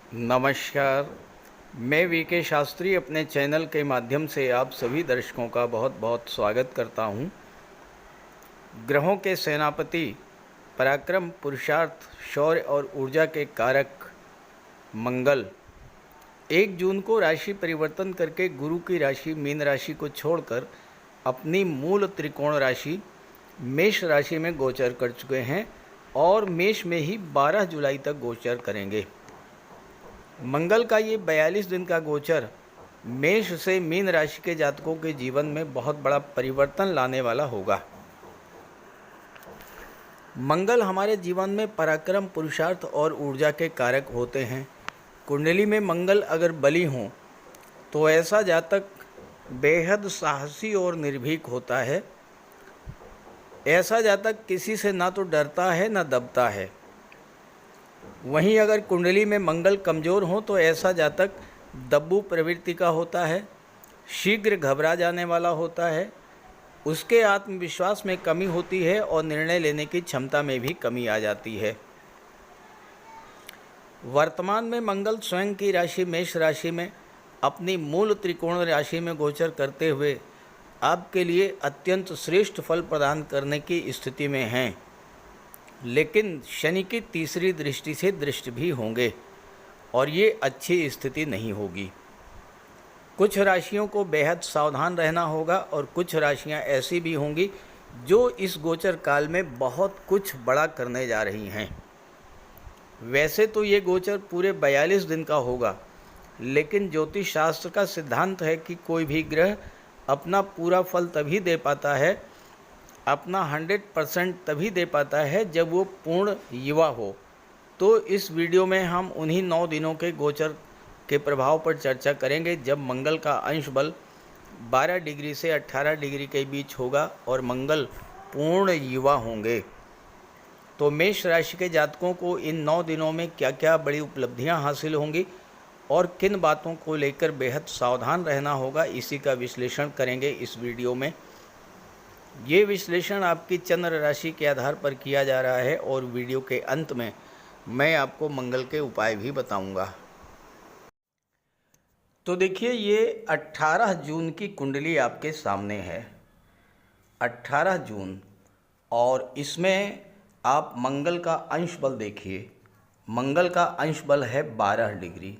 नमस्कार। मैं वीके शास्त्री अपने चैनल के माध्यम से आप सभी दर्शकों का बहुत बहुत स्वागत करता हूं। ग्रहों के सेनापति, पराक्रम, पुरुषार्थ, शौर्य और ऊर्जा के कारक मंगल 1 जून को राशि परिवर्तन करके गुरु की राशि मीन राशि को छोड़कर अपनी मूल त्रिकोण राशि मेष राशि में गोचर कर चुके हैं और मेष में ही 12 जुलाई तक गोचर करेंगे। मंगल का ये 42 दिन का गोचर मेष से मीन राशि के जातकों के जीवन में बहुत बड़ा परिवर्तन लाने वाला होगा। मंगल हमारे जीवन में पराक्रम, पुरुषार्थ और ऊर्जा के कारक होते हैं। कुंडली में मंगल अगर बली हों तो ऐसा जातक बेहद साहसी और निर्भीक होता है। ऐसा जातक किसी से ना तो डरता है ना दबता है। वहीं अगर कुंडली में मंगल कमज़ोर हो तो ऐसा जातक दब्बू प्रवृत्ति का होता है, शीघ्र घबरा जाने वाला होता है, उसके आत्मविश्वास में कमी होती है और निर्णय लेने की क्षमता में भी कमी आ जाती है। वर्तमान में मंगल स्वयं की राशि मेष राशि में अपनी मूल त्रिकोण राशि में गोचर करते हुए आपके लिए अत्यंत श्रेष्ठ फल प्रदान करने की स्थिति में हैं, लेकिन शनि की तीसरी दृष्टि से दृष्ट भी होंगे और ये अच्छी स्थिति नहीं होगी। कुछ राशियों को बेहद सावधान रहना होगा और कुछ राशियां ऐसी भी होंगी जो इस गोचर काल में बहुत कुछ बड़ा करने जा रही हैं। वैसे तो ये गोचर पूरे 42 दिन का होगा, लेकिन ज्योतिष शास्त्र का सिद्धांत है कि कोई भी ग्रह अपना पूरा फल तभी दे पाता है, अपना 100% तभी दे पाता है जब वो पूर्ण युवा हो। तो इस वीडियो में हम उन्हीं 9 दिनों के गोचर के प्रभाव पर चर्चा करेंगे जब मंगल का अंश बल 12 डिग्री से 18 डिग्री के बीच होगा और मंगल पूर्ण युवा होंगे। तो मेष राशि के जातकों को इन 9 दिनों में क्या क्या बड़ी उपलब्धियां हासिल होंगी और किन बातों को लेकर बेहद सावधान रहना होगा, इसी का विश्लेषण करेंगे इस वीडियो में। ये विश्लेषण आपकी चंद्र राशि के आधार पर किया जा रहा है और वीडियो के अंत में मैं आपको मंगल के उपाय भी बताऊंगा। तो देखिए, ये 18 जून की कुंडली आपके सामने है। 18 जून, और इसमें आप मंगल का अंश बल देखिए। मंगल का अंश बल है 12 डिग्री।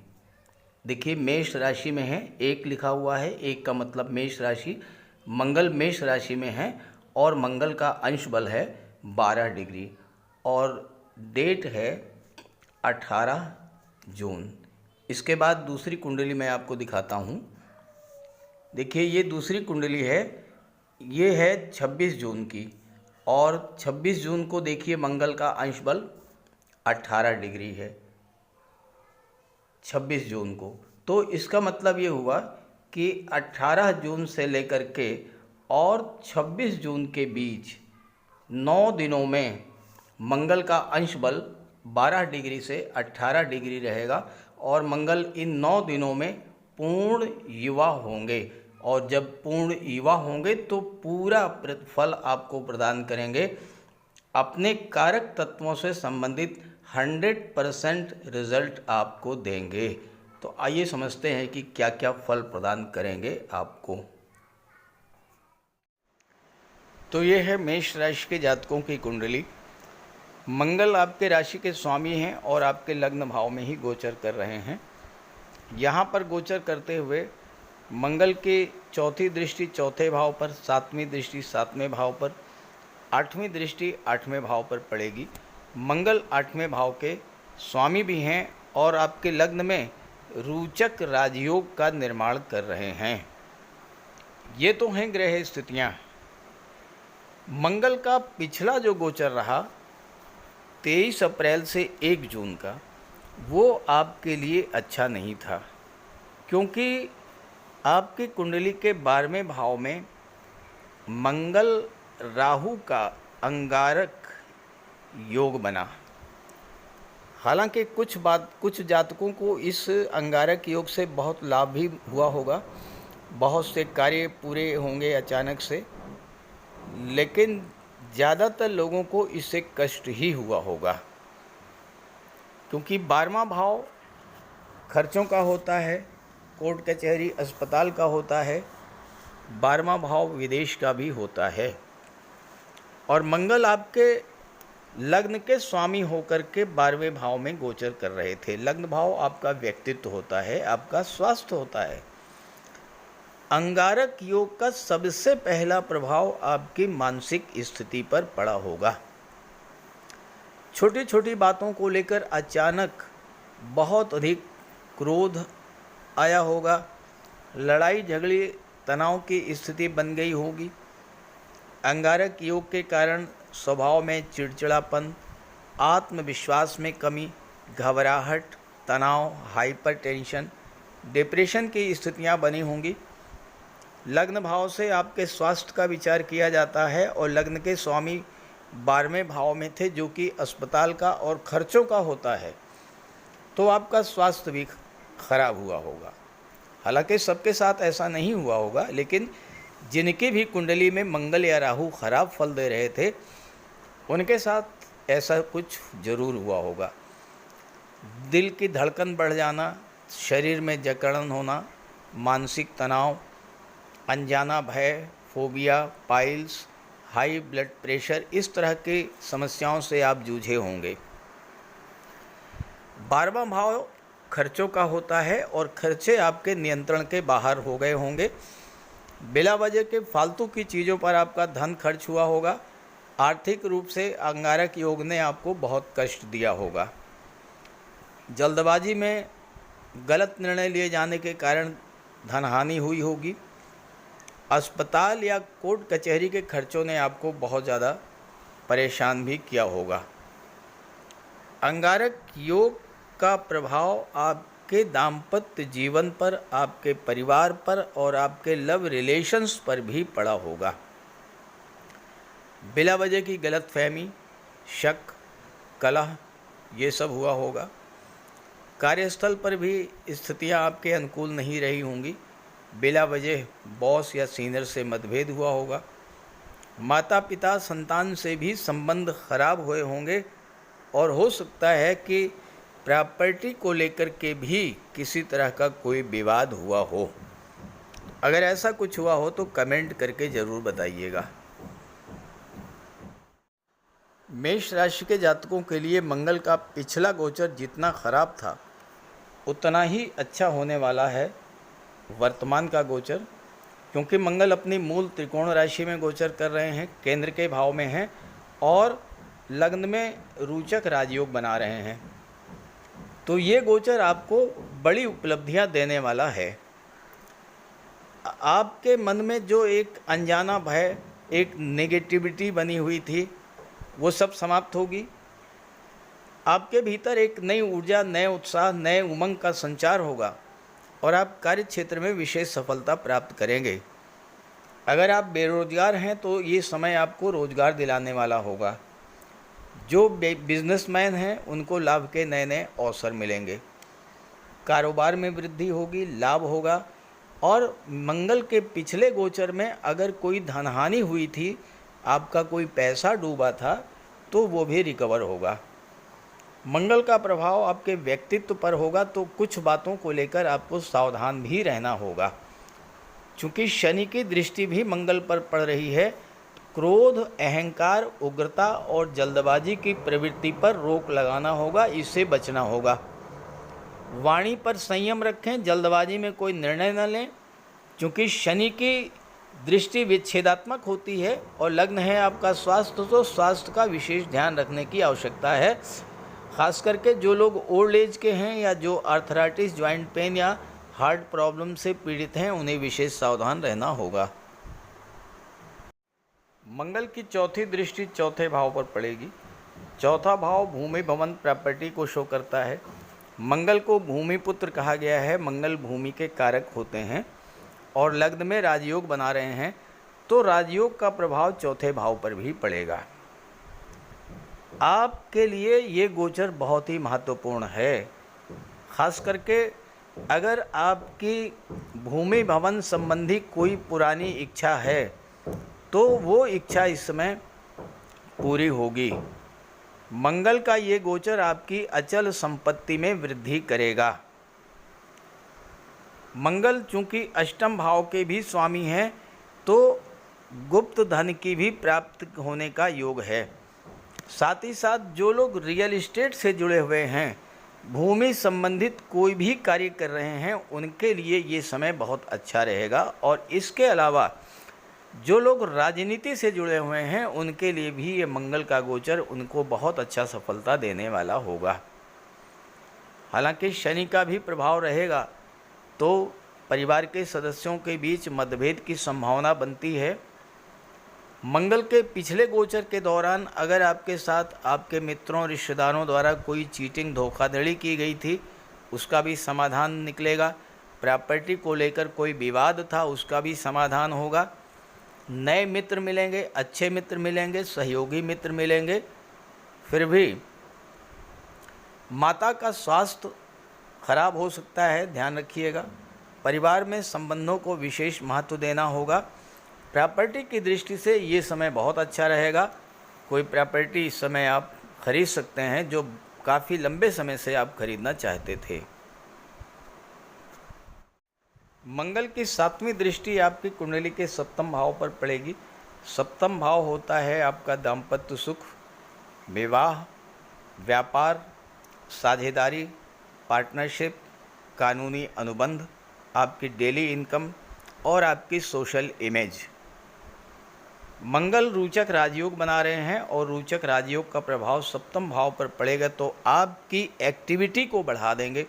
देखिए, मेष राशि में है, 1 लिखा हुआ है, 1 का मतलब मेष राशि। मंगल मेष राशि में है और मंगल का अंश बल है 12 डिग्री और डेट है 18 जून। इसके बाद दूसरी कुंडली मैं आपको दिखाता हूँ। देखिए, ये दूसरी कुंडली है, ये है 26 जून की और 26 जून को देखिए मंगल का अंश बल 18 डिग्री है 26 जून को। तो इसका मतलब ये हुआ कि 18 जून से लेकर के और 26 जून के बीच 9 दिनों में मंगल का अंश बल 12 डिग्री से 18 डिग्री रहेगा और मंगल इन 9 दिनों में पूर्ण युवा होंगे। और जब पूर्ण युवा होंगे तो पूरा फल आपको प्रदान करेंगे। अपने कारक तत्वों से संबंधित 100% रिजल्ट आपको देंगे। तो आइए समझते हैं कि क्या क्या फल प्रदान करेंगे आपको। तो ये है मेष राशि के जातकों की कुंडली। मंगल आपके राशि के स्वामी हैं और आपके लग्न भाव में ही गोचर कर रहे हैं। यहाँ पर गोचर करते हुए मंगल की चौथी दृष्टि चौथे भाव पर, 7वीं दृष्टि 7वें भाव पर, 8वीं दृष्टि 8वें भाव पर पड़ेगी। मंगल 8वें भाव के स्वामी भी हैं और आपके लग्न में रोचक राजयोग का निर्माण कर रहे हैं। ये तो हैं ग्रह स्थितियाँ। मंगल का पिछला जो गोचर रहा 23 अप्रैल से 1 जून का, वो आपके लिए अच्छा नहीं था, क्योंकि आपकी कुंडली के 12वें भाव में मंगल राहु का अंगारक योग बना। हालांकि कुछ जातकों को इस अंगारक योग से बहुत लाभ भी हुआ होगा, बहुत से कार्य पूरे होंगे अचानक से, लेकिन ज़्यादातर लोगों को इससे कष्ट ही हुआ होगा, क्योंकि 12वां भाव खर्चों का होता है, कोर्ट कचहरी अस्पताल का होता है, 12वां भाव विदेश का भी होता है। और मंगल आपके लग्न के स्वामी होकर के 12वें भाव में गोचर कर रहे थे। लग्न भाव आपका व्यक्तित्व होता है, आपका स्वास्थ्य होता है। अंगारक योग का सबसे पहला प्रभाव आपकी मानसिक स्थिति पर पड़ा होगा। छोटी छोटी बातों को लेकर अचानक बहुत अधिक क्रोध आया होगा, लड़ाई झगड़े तनाव की स्थिति बन गई होगी। अंगारक योग के कारण स्वभाव में चिड़चिड़ापन, आत्मविश्वास में कमी, घबराहट, तनाव, हाइपर टेंशन, डिप्रेशन की स्थितियां बनी होंगी। लग्न भाव से आपके स्वास्थ्य का विचार किया जाता है और लग्न के स्वामी 12वें भाव में थे जो कि अस्पताल का और खर्चों का होता है, तो आपका स्वास्थ्य भी खराब हुआ होगा। हालांकि सबके साथ ऐसा नहीं हुआ होगा, लेकिन जिनकी भी कुंडली में मंगल या राहु खराब फल दे रहे थे उनके साथ ऐसा कुछ जरूर हुआ होगा। दिल की धड़कन बढ़ जाना, शरीर में जकड़न होना, मानसिक तनाव, अनजाना भय, phobia, piles, high blood pressure, इस तरह की समस्याओं से आप जूझे होंगे। 12वां भाव खर्चों का होता है और खर्चे आपके नियंत्रण के बाहर हो गए होंगे। बिला वजह के फालतू की चीज़ों पर आपका धन खर्च हुआ होगा। आर्थिक रूप से अंगारक योग ने आपको बहुत कष्ट दिया होगा। जल्दबाजी में गलत निर्णय लिए जाने के कारण धनहानि हुई होगी। अस्पताल या कोर्ट कचहरी के खर्चों ने आपको बहुत ज़्यादा परेशान भी किया होगा। अंगारक योग का प्रभाव आपके दाम्पत्य जीवन पर, आपके परिवार पर और आपके लव रिलेशंस पर भी पड़ा होगा। बिला वजह की गलतफहमी, शक, कलह, ये सब हुआ होगा। कार्यस्थल पर भी स्थितियां आपके अनुकूल नहीं रही होंगी। बिला वजह बॉस या सीनियर से मतभेद हुआ होगा। माता पिता संतान से भी संबंध खराब हुए होंगे और हो सकता है कि प्रॉपर्टी को लेकर के भी किसी तरह का कोई विवाद हुआ हो। अगर ऐसा कुछ हुआ हो तो कमेंट करके ज़रूर बताइएगा। मेष राशि के जातकों के लिए मंगल का पिछला गोचर जितना खराब था उतना ही अच्छा होने वाला है वर्तमान का गोचर, क्योंकि मंगल अपनी मूल त्रिकोण राशि में गोचर कर रहे हैं, केंद्र के भाव में हैं और लग्न में रोचक राजयोग बना रहे हैं। तो ये गोचर आपको बड़ी उपलब्धियां देने वाला है। आपके मन में जो एक अनजाना भय, एक नेगेटिविटी बनी हुई थी, वो सब समाप्त होगी। आपके भीतर एक नई ऊर्जा, नए उत्साह, नए उमंग का संचार होगा और आप कार्य क्षेत्र में विशेष सफलता प्राप्त करेंगे। अगर आप बेरोजगार हैं तो ये समय आपको रोजगार दिलाने वाला होगा। जो बिजनेसमैन हैं उनको लाभ के नए नए अवसर मिलेंगे। कारोबार में वृद्धि होगी, लाभ होगा। और मंगल के पिछले गोचर में अगर कोई धनहानि हुई थी, आपका कोई पैसा डूबा था, तो वो भी रिकवर होगा। मंगल का प्रभाव आपके व्यक्तित्व पर होगा, तो कुछ बातों को लेकर आपको सावधान भी रहना होगा। चूँकि शनि की दृष्टि भी मंगल पर पड़ रही है, क्रोध, अहंकार, उग्रता और जल्दबाजी की प्रवृत्ति पर रोक लगाना होगा, इससे बचना होगा। वाणी पर संयम रखें, जल्दबाजी में कोई निर्णय न लें, क्योंकि शनि की दृष्टि विच्छेदात्मक होती है और लग्न है आपका स्वास्थ्य, तो स्वास्थ्य का विशेष ध्यान रखने की आवश्यकता है। खास करके जो लोग ओल्ड एज के हैं या जो आर्थराइटिस, जॉइंट पेन या हार्ट प्रॉब्लम से पीड़ित हैं, उन्हें विशेष सावधान रहना होगा। मंगल की चौथी दृष्टि चौथे भाव पर पड़ेगी। चौथा भाव भूमि, भवन, प्रॉपर्टी को शो करता है। मंगल को भूमि पुत्र कहा गया है। मंगल भूमि के कारक होते हैं और लग्न में राजयोग बना रहे हैं, तो राजयोग का प्रभाव चौथे भाव पर भी पड़ेगा। आपके लिए ये गोचर बहुत ही महत्वपूर्ण है। खास करके अगर आपकी भूमि भवन संबंधी कोई पुरानी इच्छा है तो वो इच्छा इस समय पूरी होगी। मंगल का ये गोचर आपकी अचल संपत्ति में वृद्धि करेगा। मंगल चूंकि अष्टम भाव के भी स्वामी हैं, तो गुप्त धन की भी प्राप्त होने का योग है। साथ ही साथ जो लोग रियल एस्टेट से जुड़े हुए हैं, भूमि संबंधित कोई भी कार्य कर रहे हैं, उनके लिए ये समय बहुत अच्छा रहेगा। और इसके अलावा जो लोग राजनीति से जुड़े हुए हैं, उनके लिए भी ये मंगल का गोचर उनको बहुत अच्छा सफलता देने वाला होगा। हालांकि शनि का भी प्रभाव रहेगा, तो परिवार के सदस्यों के बीच मतभेद की संभावना बनती है। मंगल के पिछले गोचर के दौरान अगर आपके साथ आपके मित्रों रिश्तेदारों द्वारा कोई चीटिंग धोखाधड़ी की गई थी, उसका भी समाधान निकलेगा। प्रॉपर्टी को लेकर कोई विवाद था, उसका भी समाधान होगा। नए मित्र मिलेंगे, अच्छे मित्र मिलेंगे, सहयोगी मित्र मिलेंगे। फिर भी माता का स्वास्थ्य खराब हो सकता है, ध्यान रखिएगा। परिवार में संबंधों को विशेष महत्व देना होगा। प्रॉपर्टी की दृष्टि से ये समय बहुत अच्छा रहेगा। कोई प्रॉपर्टी इस समय आप खरीद सकते हैं जो काफ़ी लंबे समय से आप खरीदना चाहते थे। मंगल की 7वीं दृष्टि आपकी कुंडली के 7वें भाव पर पड़ेगी। 7वां भाव होता है आपका दाम्पत्य सुख, विवाह, व्यापार, साझेदारी, पार्टनरशिप, कानूनी अनुबंध, आपकी डेली इनकम और आपकी सोशल इमेज। मंगल रोचक राजयोग बना रहे हैं और रोचक राजयोग का प्रभाव 7वें भाव पर पड़ेगा, तो आपकी एक्टिविटी को बढ़ा देंगे।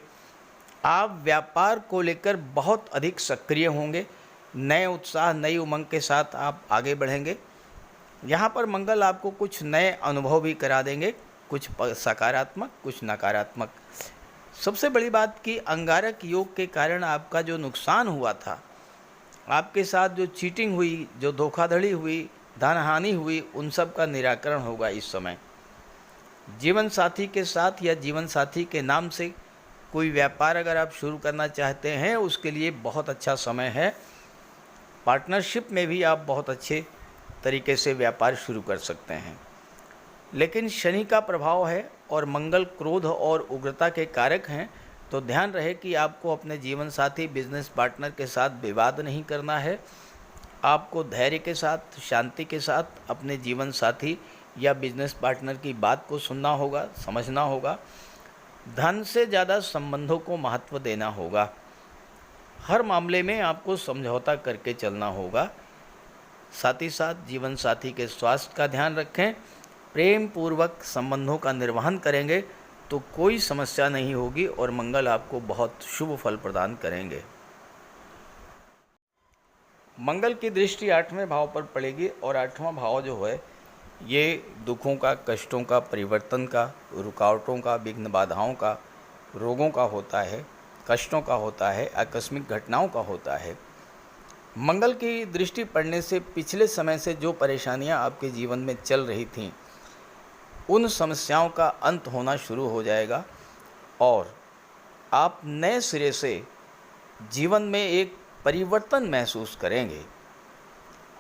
आप व्यापार को लेकर बहुत अधिक सक्रिय होंगे। नए उत्साह, नई उमंग के साथ आप आगे बढ़ेंगे। यहाँ पर मंगल आपको कुछ नए अनुभव भी करा देंगे, कुछ सकारात्मक, कुछ नकारात्मक। सबसे बड़ी बात कि अंगारक योग के कारण आपका जो नुकसान हुआ था, आपके साथ जो चीटिंग हुई, जो धोखाधड़ी हुई, धन हानि हुई, उन सब का निराकरण होगा इस समय। जीवन साथी के साथ या जीवन साथी के नाम से कोई व्यापार अगर आप शुरू करना चाहते हैं, उसके लिए बहुत अच्छा समय है। पार्टनरशिप में भी आप बहुत अच्छे तरीके से व्यापार शुरू कर सकते हैं। लेकिन शनि का प्रभाव है और मंगल क्रोध और उग्रता के कारक हैं, तो ध्यान रहे कि आपको अपने जीवन साथी, बिजनेस पार्टनर के साथ विवाद नहीं करना है। आपको धैर्य के साथ, शांति के साथ अपने जीवन साथी या बिजनेस पार्टनर की बात को सुनना होगा, समझना होगा। धन से ज़्यादा संबंधों को महत्व देना होगा। हर मामले में आपको समझौता करके चलना होगा। साथ ही साथ जीवन साथी के स्वास्थ्य का ध्यान रखें। प्रेम पूर्वक संबंधों का निर्वहन करेंगे तो कोई समस्या नहीं होगी और मंगल आपको बहुत शुभ फल प्रदान करेंगे। मंगल की दृष्टि 8वें भाव पर पड़ेगी और 8वां भाव जो है ये दुखों का, कष्टों का, परिवर्तन का, रुकावटों का, विघ्न बाधाओं का, रोगों का होता है, कष्टों का होता है, आकस्मिक घटनाओं का होता है। मंगल की दृष्टि पड़ने से पिछले समय से जो परेशानियां आपके जीवन में चल रही थीं, उन समस्याओं का अंत होना शुरू हो जाएगा और आप नए सिरे से जीवन में एक परिवर्तन महसूस करेंगे।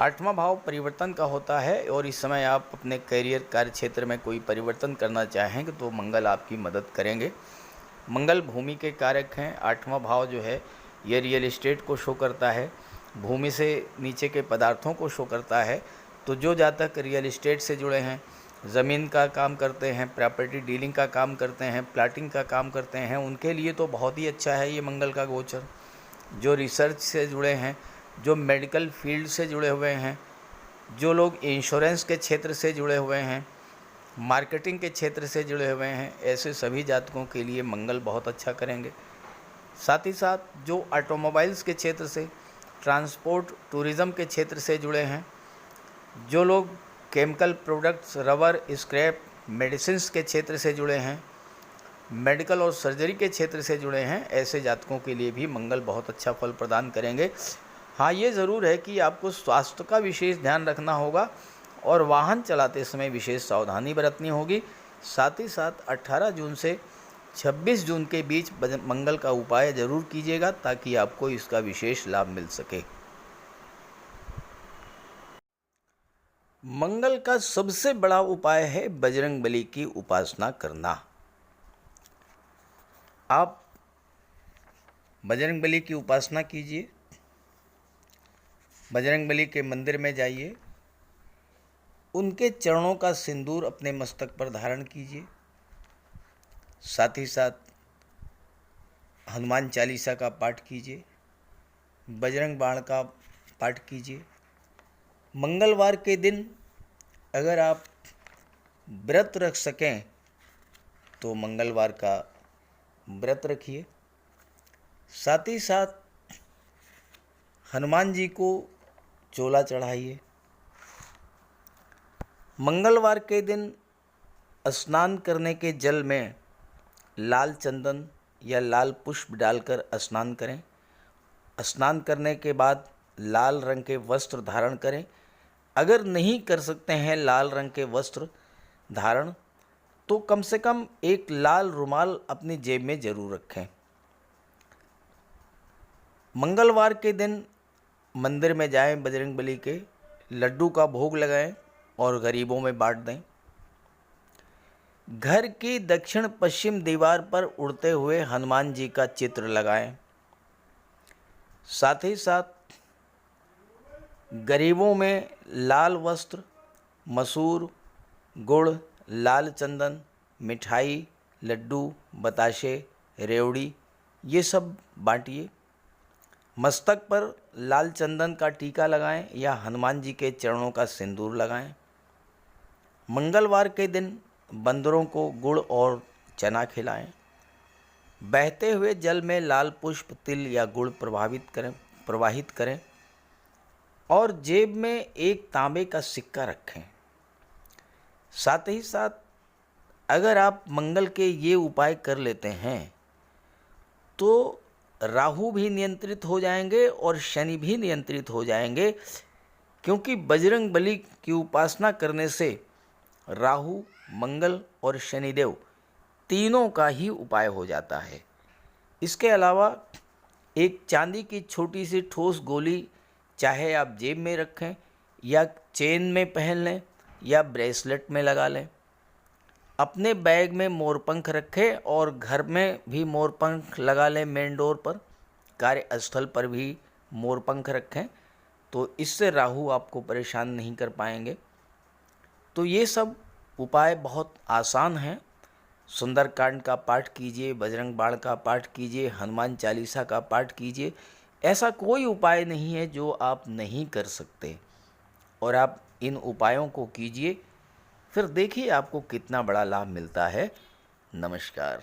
8वां भाव परिवर्तन का होता है और इस समय आप अपने करियर, कार्य क्षेत्र में कोई परिवर्तन करना चाहेंगे तो मंगल आपकी मदद करेंगे। मंगल भूमि के कारक हैं। 8वां भाव जो है ये रियल एस्टेट को शो करता है, भूमि से नीचे के पदार्थों को शो करता है। तो जो जातक रियल एस्टेट से जुड़े हैं, ज़मीन का काम करते हैं, प्रॉपर्टी डीलिंग का काम करते हैं, प्लाटिंग का काम करते हैं, उनके लिए तो बहुत ही अच्छा है ये मंगल का गोचर। जो रिसर्च से जुड़े हैं, जो मेडिकल फील्ड से जुड़े हुए हैं, जो लोग इंश्योरेंस के क्षेत्र से जुड़े हुए हैं, मार्केटिंग के क्षेत्र से जुड़े हुए हैं, ऐसे सभी जातकों के लिए मंगल बहुत अच्छा करेंगे। साथ ही साथ जो ऑटोमोबाइल्स के क्षेत्र से, ट्रांसपोर्ट, टूरिज़्म के क्षेत्र से जुड़े हैं, जो लोग chemical products, rubber, scrap, medicines के क्षेत्र से जुड़े हैं, मेडिकल और सर्जरी के क्षेत्र से जुड़े हैं, ऐसे जातकों के लिए भी मंगल बहुत अच्छा फल प्रदान करेंगे। हाँ, ये ज़रूर है कि आपको स्वास्थ्य का विशेष ध्यान रखना होगा और वाहन चलाते समय विशेष सावधानी बरतनी होगी। साथ ही साथ 18 जून से 26 जून के बीच मंगल का उपाय ज़रूर कीजिएगा ताकि आपको इसका विशेष लाभ मिल सके। मंगल का सबसे बड़ा उपाय है बजरंगबली की उपासना करना। आप बजरंगबली की उपासना कीजिए, बजरंगबली के मंदिर में जाइए, उनके चरणों का सिंदूर अपने मस्तक पर धारण कीजिए। साथ ही साथ हनुमान चालीसा का पाठ कीजिए, बजरंग बाण का पाठ कीजिए। मंगलवार के दिन अगर आप व्रत रख सकें तो मंगलवार का व्रत रखिए। साथ ही साथ हनुमान जी को चोला चढ़ाइए। मंगलवार के दिन स्नान करने के जल में लाल चंदन या लाल पुष्प डालकर स्नान करें। स्नान करने के बाद लाल रंग के वस्त्र धारण करें। अगर नहीं कर सकते हैं लाल रंग के वस्त्र धारण, तो कम से कम एक लाल रुमाल अपनी जेब में जरूर रखें। मंगलवार के दिन मंदिर में जाएं, बजरंगबली के लड्डू का भोग लगाएं और गरीबों में बांट दें। घर की दक्षिण पश्चिम दीवार पर उड़ते हुए हनुमान जी का चित्र लगाएं। साथ ही साथ गरीबों में लाल वस्त्र, मसूर, गुड़, लाल चंदन, मिठाई, लड्डू, बताशे, रेवड़ी ये सब बांटिए। मस्तक पर लाल चंदन का टीका लगाएं या हनुमान जी के चरणों का सिंदूर लगाएं। मंगलवार के दिन बंदरों को गुड़ और चना खिलाएं। बहते हुए जल में लाल पुष्प, तिल या गुड़ प्रवाहित करें और जेब में एक तांबे का सिक्का रखें। साथ ही साथ अगर आप मंगल के ये उपाय कर लेते हैं तो राहु भी नियंत्रित हो जाएंगे और शनि भी नियंत्रित हो जाएंगे, क्योंकि बजरंग बली की उपासना करने से राहु, मंगल और शनिदेव तीनों का ही उपाय हो जाता है। इसके अलावा एक चांदी की छोटी सी ठोस गोली चाहे आप जेब में रखें या चेन में पहन लें या ब्रेसलेट में लगा लें। अपने बैग में मोरपंख रखें और घर में भी मोरपंख लगा लें। मेन डोर पर, कार्यस्थल पर भी मोरपंख रखें, तो इससे राहु आपको परेशान नहीं कर पाएंगे। तो ये सब उपाय बहुत आसान हैं। सुंदरकांड का पाठ कीजिए, बजरंग बाण का पाठ कीजिए, हनुमान चालीसा का पाठ कीजिए। ऐसा कोई उपाय नहीं है जो आप नहीं कर सकते, और आप इन उपायों को कीजिए, फिर देखिए आपको कितना बड़ा लाभ मिलता है। नमस्कार।